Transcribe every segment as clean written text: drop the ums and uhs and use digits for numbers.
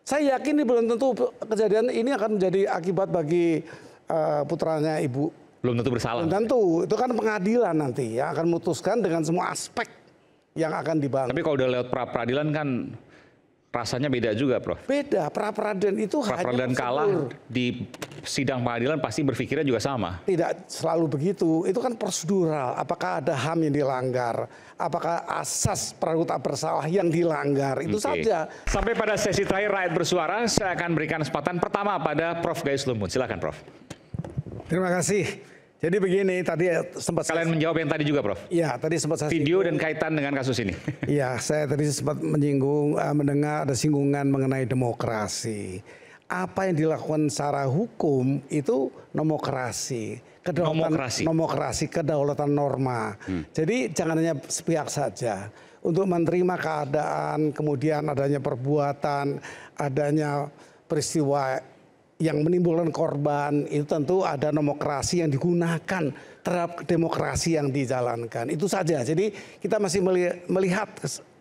Saya yakin ini belum tentu kejadian ini akan menjadi akibat bagi putranya ibu. Belum tentu bersalah. Belum tentu, itu kan pengadilan nanti ya akan memutuskan dengan semua aspek yang akan dibangun. Tapi kalau udah lewat pra peradilan kan rasanya beda juga, Prof. Beda, pra peradilan itu Pra peradilan kalah di sidang pengadilan pasti berpikirnya juga sama. Tidak selalu begitu, itu kan prosedural. Apakah ada HAM yang dilanggar? Apakah asas praduga tak bersalah yang dilanggar? Itu saja. Sampai pada sesi terakhir rakyat bersuara, saya akan berikan kesempatan pertama pada Prof. Gayus Lumbun. Silakan, Prof. Terima kasih. Jadi begini, tadi sempat kalian menjawab yang tadi juga, Prof. Iya, tadi sempat saya video dan kaitan dengan kasus ini. Iya, saya tadi sempat menyinggung, mendengar ada singgungan mengenai demokrasi. Apa yang dilakukan secara hukum itu nomokrasi, kedaulatan norma. Jadi jangan hanya sepihak saja. Untuk menerima keadaan, kemudian adanya perbuatan, adanya peristiwa yang menimbulkan korban, itu tentu ada nomokrasi yang digunakan terhadap demokrasi yang dijalankan. Itu saja. Jadi kita masih melihat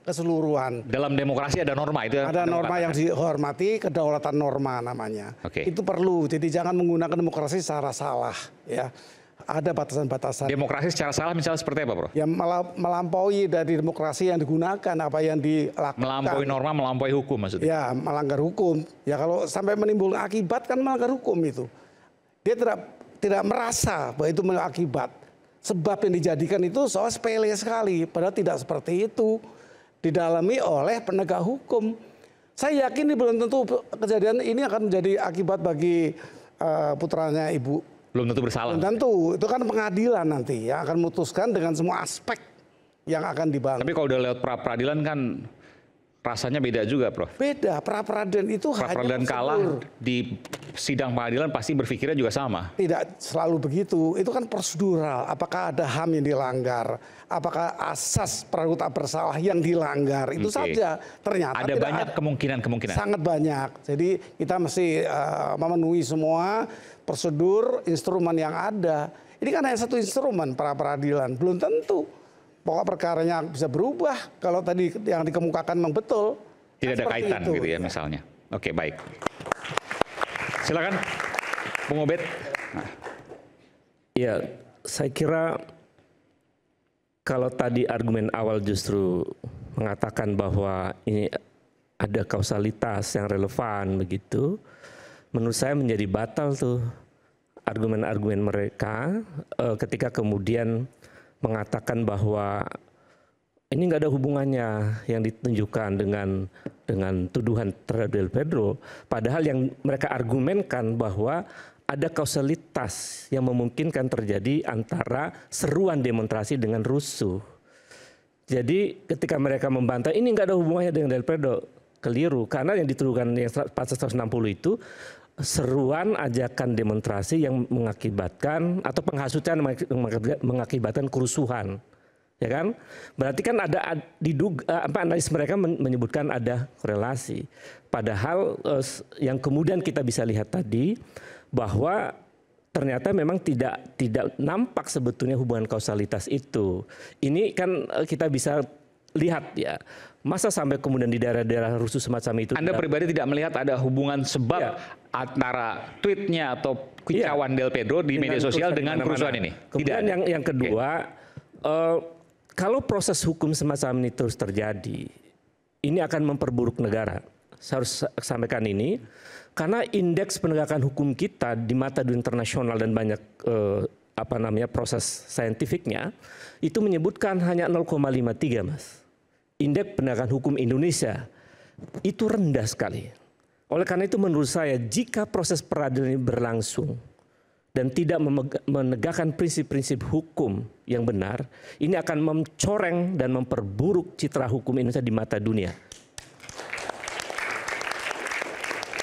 keseluruhan. Dalam demokrasi ada norma itu. Ada norma yang dihormati, kedaulatan norma namanya. Itu perlu. Jadi jangan menggunakan demokrasi secara salah, ya. Ada batasan-batasan. Demokrasi secara salah misalnya seperti apa, Bro? Yang melampaui dari demokrasi yang digunakan, apa yang dilakukan. Melampaui norma, melampaui hukum maksudnya? Ya, melanggar hukum. Ya kalau sampai menimbulkan akibat kan melanggar hukum itu. Dia tidak merasa bahwa itu akibat. Sebab yang dijadikan itu soal sepele sekali. Padahal tidak seperti itu. Didalami oleh penegak hukum. Saya yakin ini belum tentu kejadian ini akan menjadi akibat bagi putranya ibu. Belum tentu bersalah. Belum tentu, itu kan pengadilan nanti ya akan memutuskan dengan semua aspek yang akan dibangun. Tapi kalau udah lewat pra peradilan kan rasanya beda juga, Prof. Beda, pra peradilan itu pra peradilan kalah di sidang pengadilan pasti berpikirnya juga sama. Tidak selalu begitu, itu kan prosedural. Apakah ada HAM yang dilanggar? Apakah asas praduga tak bersalah yang dilanggar? Itu saja. Ternyata ada banyak kemungkinan. Sangat banyak. Jadi kita mesti memenuhi semua prosedur, instrumen yang ada. Ini kan hanya satu instrumen pra peradilan, belum tentu pokok perkaranya bisa berubah kalau tadi yang dikemukakan memang betul. Tidak ada kaitan itu, gitu ya misalnya. Oke, baik. Silakan, Bung Obed. Ya, saya kira kalau tadi argumen awal justru mengatakan bahwa ini ada kausalitas yang relevan begitu, menurut saya menjadi batal tuh argumen-argumen mereka ketika kemudian mengatakan bahwa ini nggak ada hubungannya yang ditunjukkan dengan tuduhan terhadap Del Pedro, padahal yang mereka argumenkan bahwa ada kausalitas yang memungkinkan terjadi antara seruan demonstrasi dengan rusuh. Jadi ketika mereka membantah ini nggak ada hubungannya dengan Del Pedro, keliru, karena yang dituduhkan yang pasal 160 itu seruan ajakan demonstrasi yang mengakibatkan atau penghasutan mengakibatkan kerusuhan, ya kan? Berarti kan ada diduga analis mereka menyebutkan ada korelasi. Padahal yang kemudian kita bisa lihat tadi bahwa ternyata memang tidak nampak sebetulnya hubungan kausalitas itu. Ini kan kita bisa lihat ya. Masa sampai kemudian di daerah-daerah rusuh semacam itu. Anda pribadi tidak melihat ada hubungan sebab antara tweetnya atau kicauan Del Pedro di media sosial dengan kerusuhan ini? Kemudian yang kedua, kalau proses hukum semacam ini terus terjadi, ini akan memperburuk negara. Saya harus sampaikan ini, karena indeks penegakan hukum kita di mata dunia internasional dan banyak proses saintifiknya, itu menyebutkan hanya 0,53, Mas. Indeks penegakan hukum Indonesia itu rendah sekali. Oleh karena itu menurut saya jika proses peradilan ini berlangsung dan tidak menegakkan prinsip-prinsip hukum yang benar, ini akan mencoreng dan memperburuk citra hukum Indonesia di mata dunia.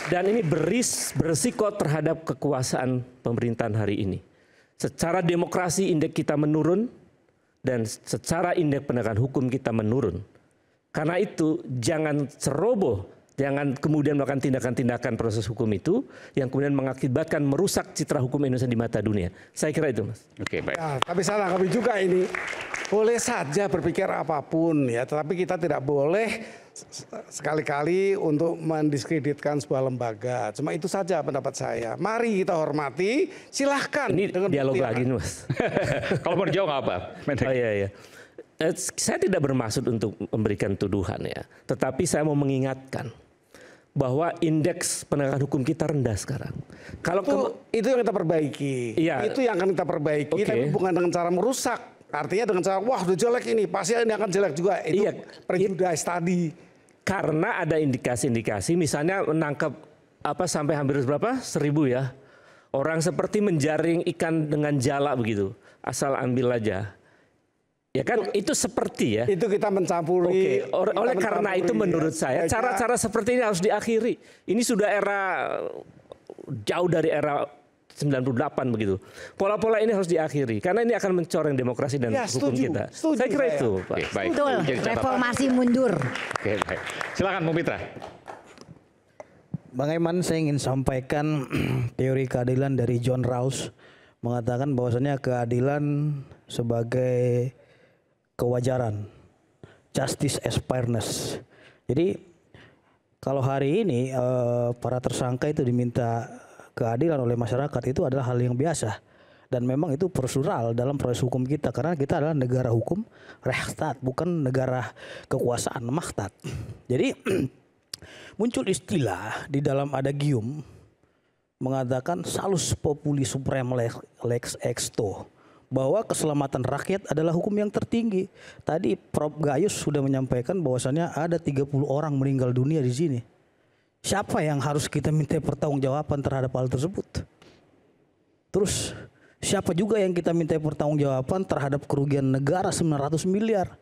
Dan ini berisiko terhadap kekuasaan pemerintahan hari ini. Secara demokrasi indeks kita menurun dan secara indeks penegakan hukum kita menurun. Karena itu jangan ceroboh, jangan kemudian melakukan tindakan-tindakan proses hukum itu yang kemudian mengakibatkan merusak citra hukum Indonesia di mata dunia. Saya kira itu, Mas. Oke, baik. Ya, tapi salah kami juga ini. Boleh saja berpikir apapun ya, tetapi kita tidak boleh sekali-kali untuk mendiskreditkan sebuah lembaga. Cuma itu saja pendapat saya. Mari kita hormati, silahkan. Ini dengan dialog bukti lagi nih, Mas. Kalau mau dijawab nggak apa? Oh iya. Saya tidak bermaksud untuk memberikan tuduhan ya. Tetapi saya mau mengingatkan bahwa indeks penegakan hukum kita rendah sekarang. Kalau itu yang kita perbaiki. Iya. Itu yang akan kita perbaiki, tapi bukan dengan cara merusak. Artinya dengan cara, wah udah jelek ini, pasti ini akan jelek juga. Itu prejudice tadi. Karena ada indikasi-indikasi, misalnya menangkap sampai hampir berapa? 1.000 ya. Orang seperti menjaring ikan dengan jala begitu. Asal ambil aja. Ya kan itu seperti ya. Itu kita mencampuri. Oleh karena itu menurut saya cara-cara seperti ini harus diakhiri. Ini sudah era jauh dari era 98 begitu. Pola-pola ini harus diakhiri karena ini akan mencoreng demokrasi dan hukum kita. Saya kira itu, Pak. Oke, baik. Betul. Reformasi mundur. Oke, baik. Silakan Bung Pitra. Bang Eman, saya ingin sampaikan teori keadilan dari John Rawls mengatakan bahwasanya keadilan sebagai kewajaran, justice as fairness. Jadi kalau hari ini para tersangka itu diminta keadilan oleh masyarakat itu adalah hal yang biasa dan memang itu prosedural dalam proses hukum kita karena kita adalah negara hukum, Rechtsstaat, bukan negara kekuasaan, Machtstaat. Jadi muncul istilah di dalam adagium mengatakan salus populi supreme lex exto, bahwa keselamatan rakyat adalah hukum yang tertinggi. Tadi Prof Gayus sudah menyampaikan bahwasannya ada 30 orang meninggal dunia di sini. Siapa yang harus kita minta pertanggungjawaban terhadap hal tersebut? Terus siapa juga yang kita minta pertanggungjawaban terhadap kerugian negara 900 miliar?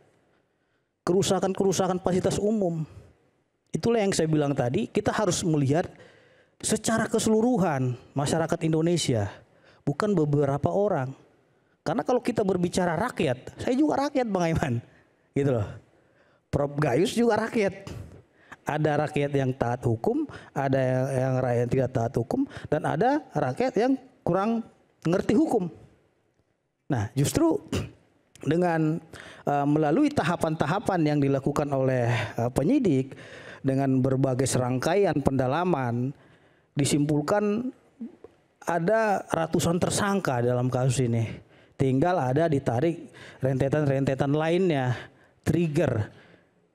Kerusakan-kerusakan fasilitas umum. Itulah yang saya bilang tadi, kita harus melihat secara keseluruhan masyarakat Indonesia, bukan beberapa orang. Karena kalau kita berbicara rakyat, saya juga rakyat Bang Aiman. Gitu loh. Prof Gayus juga rakyat. Ada rakyat yang taat hukum, ada yang rakyat tidak taat hukum, dan ada rakyat yang kurang ngerti hukum. Nah, justru dengan melalui tahapan-tahapan yang dilakukan oleh penyidik dengan berbagai serangkaian pendalaman, disimpulkan ada ratusan tersangka dalam kasus ini. Tinggal ada ditarik rentetan-rentetan lainnya, trigger.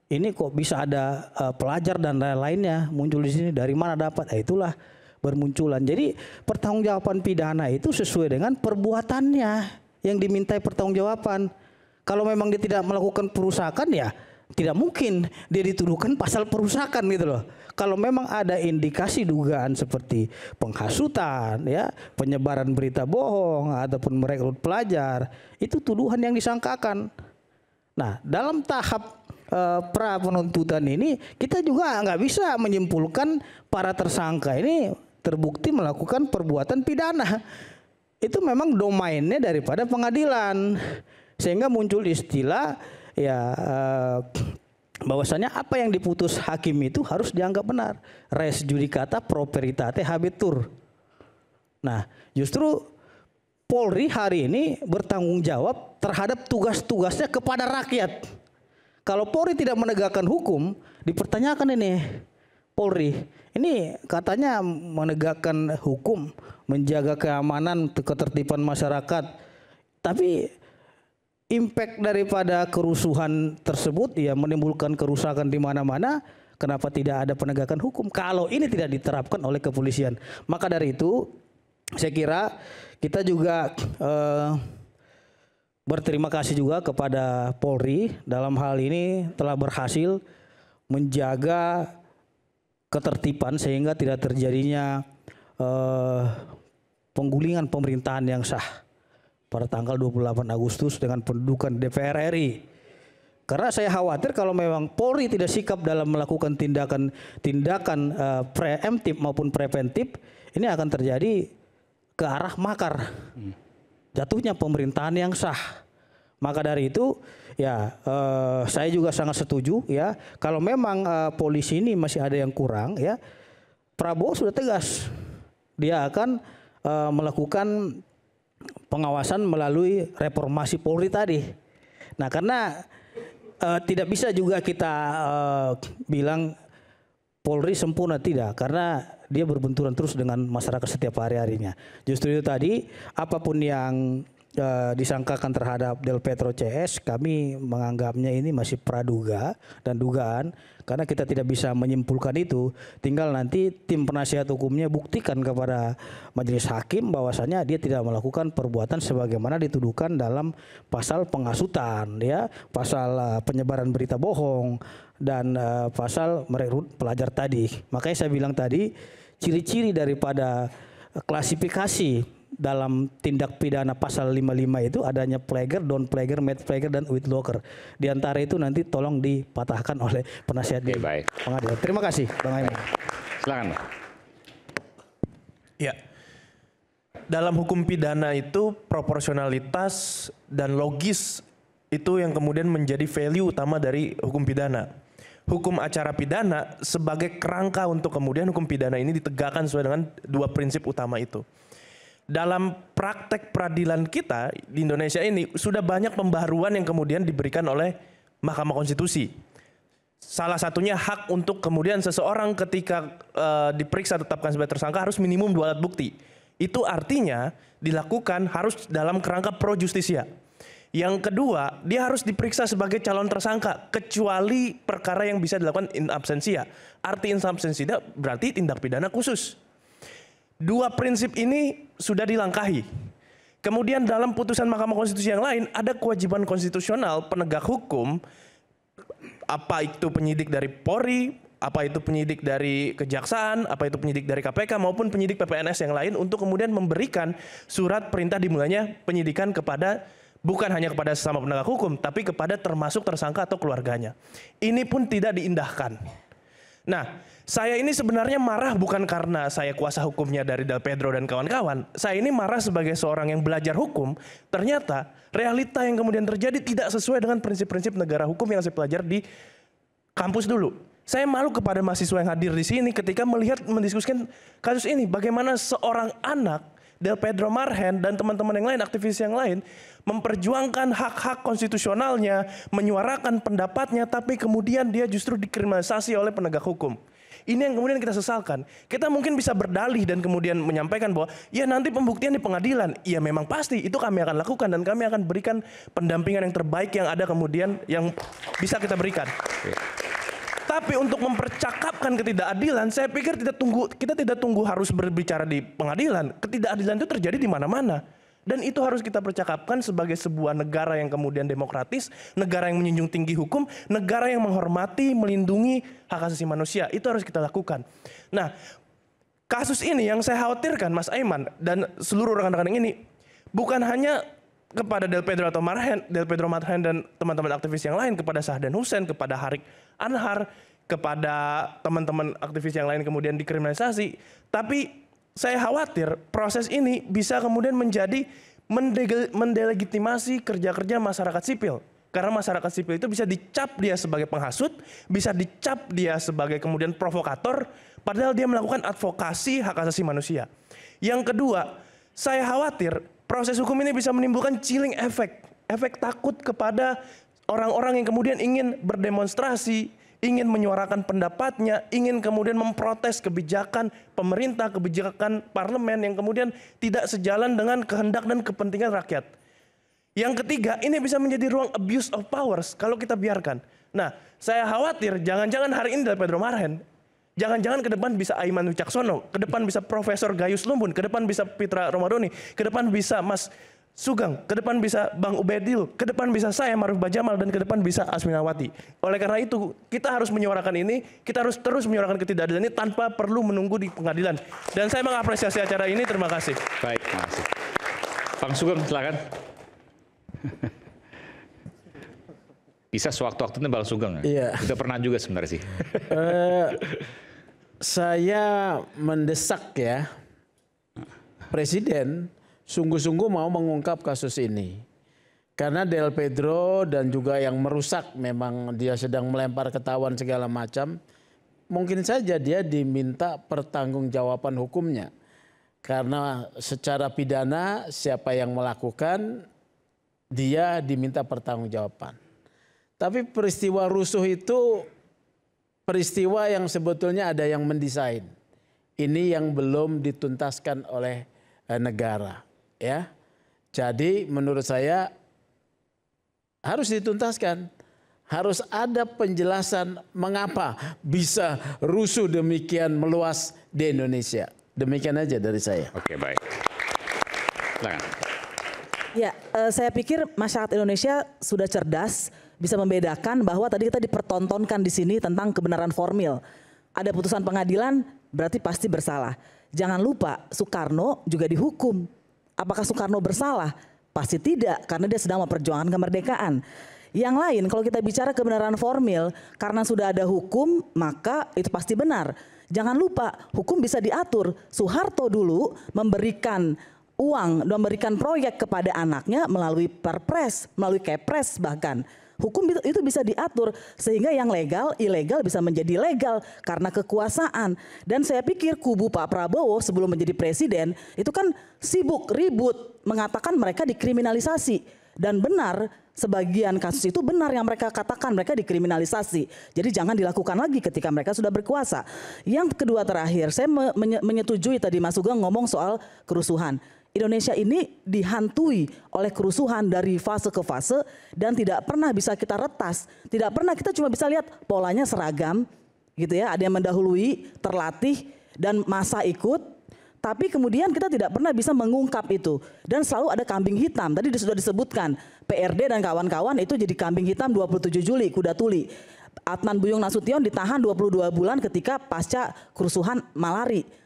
Ini kok bisa ada pelajar dan lain-lainnya muncul di sini, dari mana dapat? Itulah bermunculan. Jadi pertanggungjawaban pidana itu sesuai dengan perbuatannya yang dimintai pertanggungjawaban. Kalau memang dia tidak melakukan perusakan, ya tidak mungkin dia dituduhkan pasal perusakan gitu loh. Kalau memang ada indikasi dugaan seperti penghasutan, ya, penyebaran berita bohong ataupun merekrut pelajar, itu tuduhan yang disangkakan. Nah, dalam tahap pra penuntutan ini kita juga nggak bisa menyimpulkan para tersangka ini terbukti melakukan perbuatan pidana. Itu memang domainnya daripada pengadilan, sehingga muncul istilah bahwasanya apa yang diputus hakim itu harus dianggap benar, res judicata pro veritate habetur. Nah, justru Polri hari ini bertanggung jawab terhadap tugas-tugasnya kepada rakyat. Kalau Polri tidak menegakkan hukum, dipertanyakan ini Polri. Ini katanya menegakkan hukum, menjaga keamanan, ketertiban masyarakat. Tapi impact daripada kerusuhan tersebut ya menimbulkan kerusakan di mana-mana. Kenapa tidak ada penegakan hukum kalau ini tidak diterapkan oleh kepolisian? Maka dari itu saya kira kita juga berterima kasih juga kepada Polri dalam hal ini telah berhasil menjaga ketertiban sehingga tidak terjadinya penggulingan pemerintahan yang sah pada tanggal 28 Agustus dengan pendudukan DPR RI. Karena saya khawatir kalau memang Polri tidak sikap dalam melakukan tindakan preemptif maupun preventif, ini akan terjadi ke arah makar. Jatuhnya pemerintahan yang sah. Maka dari itu ya saya juga sangat setuju ya, kalau memang polisi ini masih ada yang kurang ya, Prabowo sudah tegas dia akan melakukan pengawasan melalui reformasi Polri tadi. Nah, karena tidak bisa juga kita bilang Polri sempurna, tidak, karena dia berbenturan terus dengan masyarakat setiap hari-harinya. Justru itu tadi, apapun yang disangkakan terhadap Del Petro CS, kami menganggapnya ini masih praduga dan dugaan, karena kita tidak bisa menyimpulkan itu. Tinggal nanti tim penasihat hukumnya buktikan kepada majelis hakim bahwasanya dia tidak melakukan perbuatan sebagaimana dituduhkan dalam pasal penghasutan, ya, pasal penyebaran berita bohong, dan pasal merekrut pelajar tadi. Makanya saya bilang tadi, ciri-ciri daripada klasifikasi dalam tindak pidana pasal 55 itu adanya plagiar, down plagiar, made plagiar, dan with locker. Di antara itu nanti tolong dipatahkan oleh penasihat di pengadilan. Terima kasih, Bang Aiman. Silakan, Bang. Ya, dalam hukum pidana itu proporsionalitas dan logis itu yang kemudian menjadi value utama dari hukum pidana. Hukum acara pidana sebagai kerangka untuk kemudian hukum pidana ini ditegakkan sesuai dengan dua prinsip utama itu. Dalam praktek peradilan kita di Indonesia ini sudah banyak pembaharuan yang kemudian diberikan oleh Mahkamah Konstitusi. Salah satunya hak untuk kemudian seseorang ketika diperiksa tetapkan sebagai tersangka harus minimum 2 alat bukti. Itu artinya dilakukan harus dalam kerangka pro justisia. Yang kedua, dia harus diperiksa sebagai calon tersangka kecuali perkara yang bisa dilakukan in absentia. Arti in absentia berarti tindak pidana khusus. Dua prinsip ini sudah dilangkahi. Kemudian dalam putusan Mahkamah Konstitusi yang lain ada kewajiban konstitusional penegak hukum, apa itu penyidik dari Polri, apa itu penyidik dari Kejaksaan, apa itu penyidik dari KPK maupun penyidik PPNS yang lain untuk kemudian memberikan surat perintah dimulainya penyidikan kepada bukan hanya kepada sesama penegak hukum tapi kepada termasuk tersangka atau keluarganya. Ini pun tidak diindahkan. Nah, saya ini sebenarnya marah bukan karena saya kuasa hukumnya dari Del Pedro dan kawan-kawan. Saya ini marah sebagai seorang yang belajar hukum. Ternyata realita yang kemudian terjadi tidak sesuai dengan prinsip-prinsip negara hukum yang saya pelajari di kampus dulu. Saya malu kepada mahasiswa yang hadir di sini ketika melihat mendiskusikan kasus ini. Bagaimana seorang anak Del Pedro Marhen dan teman-teman yang lain, aktivis yang lain, memperjuangkan hak-hak konstitusionalnya, menyuarakan pendapatnya, tapi kemudian dia justru dikriminalisasi oleh penegak hukum. Ini yang kemudian kita sesalkan. Kita mungkin bisa berdalih dan kemudian menyampaikan bahwa ya nanti pembuktian di pengadilan. Ya memang pasti itu kami akan lakukan dan kami akan berikan pendampingan yang terbaik yang ada kemudian yang bisa kita berikan. Tapi untuk mempercakapkan ketidakadilan, saya pikir kita tidak tunggu harus berbicara di pengadilan. Ketidakadilan itu terjadi di mana-mana. Dan itu harus kita percakapkan sebagai sebuah negara yang kemudian demokratis, negara yang menjunjung tinggi hukum, negara yang menghormati, melindungi hak asasi manusia. Itu harus kita lakukan. Nah, kasus ini yang saya khawatirkan, Mas Aiman, dan seluruh rekan-rekan ini, bukan hanya kepada Del Pedro Marhen dan teman-teman aktivis yang lain, kepada Sahdan Hussein, kepada Harik Anhar, kepada teman-teman aktivis yang lain kemudian dikriminalisasi. Tapi saya khawatir proses ini bisa kemudian menjadi mendelegitimasi kerja-kerja masyarakat sipil. Karena masyarakat sipil itu bisa dicap dia sebagai penghasut, bisa dicap dia sebagai kemudian provokator, padahal dia melakukan advokasi hak asasi manusia. Yang kedua, saya khawatir proses hukum ini bisa menimbulkan chilling effect, efek takut kepada orang-orang yang kemudian ingin berdemonstrasi, ingin menyuarakan pendapatnya, ingin kemudian memprotes kebijakan pemerintah, kebijakan parlemen yang kemudian tidak sejalan dengan kehendak dan kepentingan rakyat. Yang ketiga, ini bisa menjadi ruang abuse of powers kalau kita biarkan. Nah, saya khawatir jangan-jangan hari ini Del Pedro Marhen, jangan-jangan ke depan bisa Aiman Wicaksono, ke depan bisa Profesor Gayus Lumbun, ke depan bisa Pitra Romadhoni, ke depan bisa Mas Sugeng, ke depan bisa Bang Ubedil, ke depan bisa saya Maruf Bajamal, dan ke depan bisa Asminawati. Oleh karena itu kita harus menyuarakan ini, kita harus terus menyuarakan ketidakadilan ini tanpa perlu menunggu di pengadilan. Dan saya mengapresiasi acara ini, terima kasih. Baik, terima kasih. Bang Sugeng, silakan. Bisa sewaktu-waktu ini Bang Sugeng. Iya. Kita pernah juga sebenarnya sih. Saya mendesak ya Presiden sungguh-sungguh mau mengungkap kasus ini. Karena Del Pedro dan juga yang merusak, memang dia sedang melempar ketahuan segala macam. Mungkin saja dia diminta pertanggungjawaban hukumnya. Karena secara pidana siapa yang melakukan dia diminta pertanggungjawaban. Tapi peristiwa rusuh itu peristiwa yang sebetulnya ada yang mendesain. Ini yang belum dituntaskan oleh negara, ya. Jadi menurut saya harus dituntaskan. Harus ada penjelasan mengapa bisa rusuh demikian meluas di Indonesia. Demikian aja dari saya. Oke, baik. Silakan. Ya, saya pikir masyarakat Indonesia sudah cerdas, bisa membedakan bahwa tadi kita dipertontonkan di sini tentang kebenaran formil. Ada putusan pengadilan berarti pasti bersalah. Jangan lupa Soekarno juga dihukum. Apakah Soekarno bersalah? Pasti tidak, karena dia sedang memperjuangkan kemerdekaan. Yang lain kalau kita bicara kebenaran formil, karena sudah ada hukum maka itu pasti benar. Jangan lupa hukum bisa diatur. Soeharto dulu memberikan uang, memberikan proyek kepada anaknya melalui perpres, melalui kepres bahkan. Hukum itu bisa diatur sehingga yang legal, ilegal bisa menjadi legal karena kekuasaan. Dan saya pikir kubu Pak Prabowo sebelum menjadi presiden itu kan sibuk ribut mengatakan mereka dikriminalisasi. Dan benar sebagian kasus itu benar yang mereka katakan mereka dikriminalisasi. Jadi jangan dilakukan lagi ketika mereka sudah berkuasa. Yang kedua terakhir saya menyetujui tadi Mas Sugeng ngomong soal kerusuhan. Indonesia ini dihantui oleh kerusuhan dari fase ke fase dan tidak pernah bisa kita retas. Tidak pernah, kita cuma bisa lihat polanya seragam gitu ya, ada yang mendahului, terlatih dan massa ikut. Tapi kemudian kita tidak pernah bisa mengungkap itu. Dan selalu ada kambing hitam, tadi sudah disebutkan PRD dan kawan-kawan itu jadi kambing hitam 27 Juli, kuda tuli. Adnan Buyung Nasution ditahan 22 bulan ketika pasca kerusuhan Malari.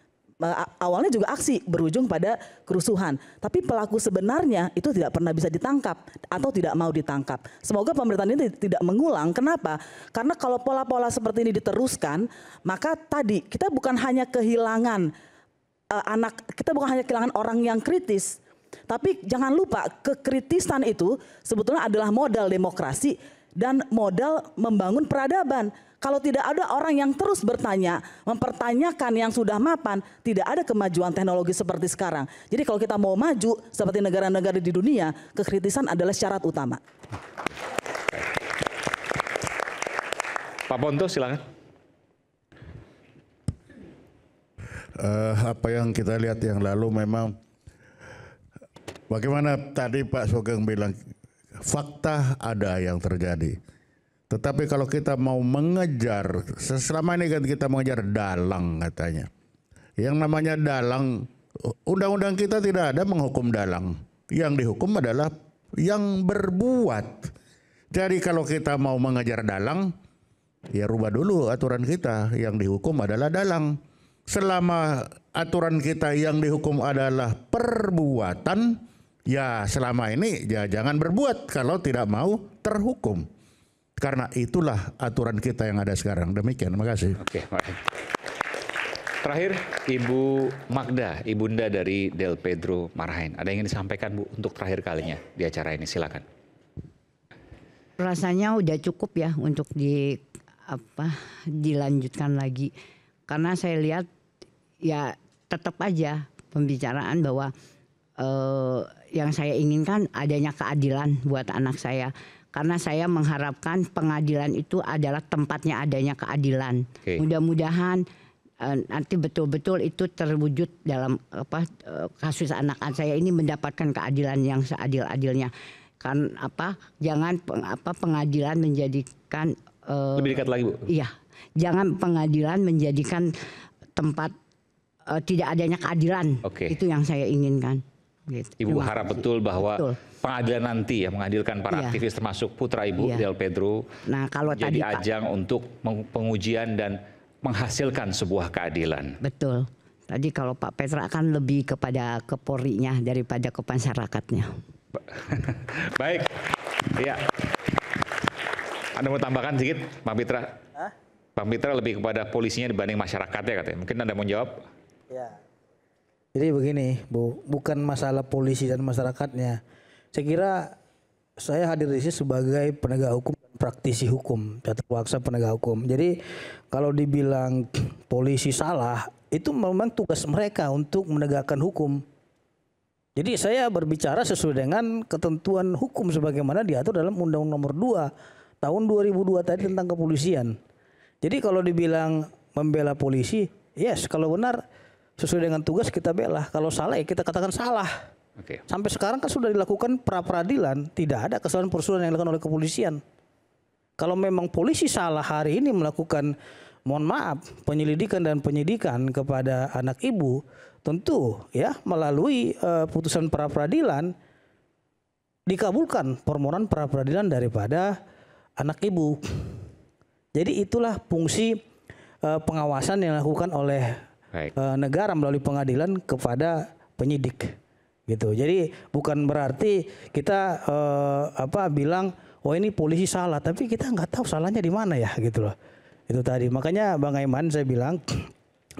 Awalnya juga aksi berujung pada kerusuhan. Tapi pelaku sebenarnya itu tidak pernah bisa ditangkap atau tidak mau ditangkap. Semoga pemerintahan ini tidak mengulang. Kenapa? Karena kalau pola-pola seperti ini diteruskan, maka tadi kita bukan hanya kehilangan kita bukan hanya kehilangan orang yang kritis. Tapi jangan lupa kekritisan itu sebetulnya adalah modal demokrasi dan modal membangun peradaban. Kalau tidak ada orang yang terus bertanya, mempertanyakan yang sudah mapan, tidak ada kemajuan teknologi seperti sekarang. Jadi kalau kita mau maju seperti negara-negara di dunia, kekritisan adalah syarat utama. Pak Ponto silakan. Apa yang kita lihat yang lalu memang bagaimana tadi Pak Sugeng bilang, fakta ada yang terjadi. Tetapi kalau kita mau mengejar, selama ini kan kita mengejar dalang katanya. Yang namanya dalang, undang-undang kita tidak ada menghukum dalang. Yang dihukum adalah yang berbuat. Jadi kalau kita mau mengejar dalang, ya rubah dulu aturan kita. Yang dihukum adalah dalang. Selama aturan kita yang dihukum adalah perbuatan, ya selama ini ya jangan berbuat kalau tidak mau terhukum. Karena itulah aturan kita yang ada sekarang. Demikian, terima kasih. Oke, baik. Terakhir, Ibu Magda, ibunda dari Del Pedro Marahin. Ada yang ingin disampaikan Bu untuk terakhir kalinya di acara ini, silakan. Rasanya udah cukup ya untuk dilanjutkan lagi. Karena saya lihat ya tetap aja pembicaraan bahwa yang saya inginkan adanya keadilan buat anak saya. Karena saya mengharapkan pengadilan itu adalah tempatnya adanya keadilan. Mudah-mudahan nanti betul-betul itu terwujud dalam kasus anak saya ini mendapatkan keadilan yang seadil-adilnya. Kan jangan pengadilan menjadikan lebih dekat lagi Bu. Iya, jangan pengadilan menjadikan tempat tidak adanya keadilan. Itu yang saya inginkan. Gitu. Ibu harap betul bahwa pengadilan nanti ya mengadilkan para aktivis termasuk putra Ibu Del Pedro. Nah, kalau jadi tadi ajang untuk pengujian dan menghasilkan sebuah keadilan. Betul. Tadi kalau Pak Petra kan lebih kepada ke Polri-nya daripada ke masyarakatnya. Baik. Iya. Anda mau tambahkan sedikit, Pak Pitra? Pak Pitra lebih kepada polisinya dibanding masyarakatnya katanya. Mungkin Anda mau jawab? Ya. Jadi begini, Bu, bukan masalah polisi dan masyarakatnya. Saya kira saya hadir di sini sebagai penegak hukum dan praktisi hukum, tata waksa penegak hukum. Jadi kalau dibilang polisi salah, itu memang tugas mereka untuk menegakkan hukum. Jadi saya berbicara sesuai dengan ketentuan hukum sebagaimana diatur dalam Undang-Undang Nomor 2 tahun 2002 tadi tentang kepolisian. Jadi kalau dibilang membela polisi, yes, kalau benar sesuai dengan tugas kita bela. Kalau salah ya kita katakan salah. Oke. Sampai sekarang kan sudah dilakukan pra-peradilan, tidak ada kesalahan prosedural yang dilakukan oleh kepolisian. Kalau memang polisi salah hari ini melakukan, mohon maaf, penyelidikan dan penyidikan kepada anak ibu, tentu ya melalui putusan pra-peradilan dikabulkan permohonan pra-peradilan daripada anak ibu. Jadi itulah fungsi pengawasan yang dilakukan oleh negara melalui pengadilan kepada penyidik. Gitu. Jadi bukan berarti kita bilang oh ini polisi salah, tapi kita nggak tahu salahnya di mana ya gitu loh. Itu tadi. Makanya Bang Aiman saya bilang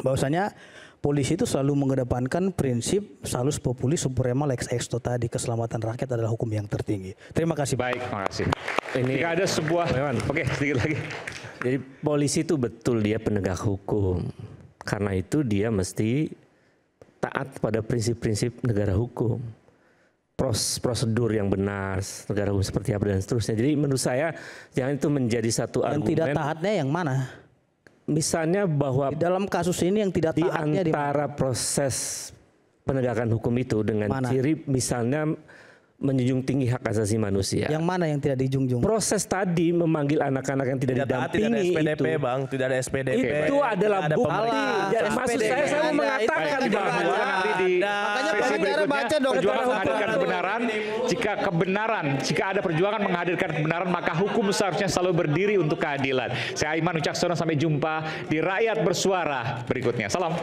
bahwasanya polisi itu selalu mengedepankan prinsip salus populi suprema lex exto tadi, keselamatan rakyat adalah hukum yang tertinggi. Terima kasih. Baik, terima kasih. Ini jika ada sebuah, oke sedikit lagi. Jadi polisi itu betul dia penegak hukum. Karena itu dia mesti taat pada prinsip-prinsip negara hukum. Prosedur yang benar, negara hukum seperti apa dan seterusnya. Jadi menurut saya jangan itu menjadi satu argumen. Yang tidak taatnya yang mana? Misalnya bahwa di dalam kasus ini yang tidak di taatnya antara proses penegakan hukum itu dengan ciri misalnya menjunjung tinggi hak asasi manusia. Yang mana yang tidak dijunjung? Proses tadi memanggil anak-anak yang tidak didampingi tidak ada SPDP, itu, Bang, tidak ada SPDP. Itu adalah bukti. Maksud saya mau mengatakan bahwa nanti di sesi berikutnya perjuangan menghadirkan kebenaran. Jika ada perjuangan menghadirkan kebenaran, maka hukum seharusnya selalu berdiri untuk keadilan. Saya Aiman Wicaksono, sampai jumpa di Rakyat Bersuara berikutnya. Salam.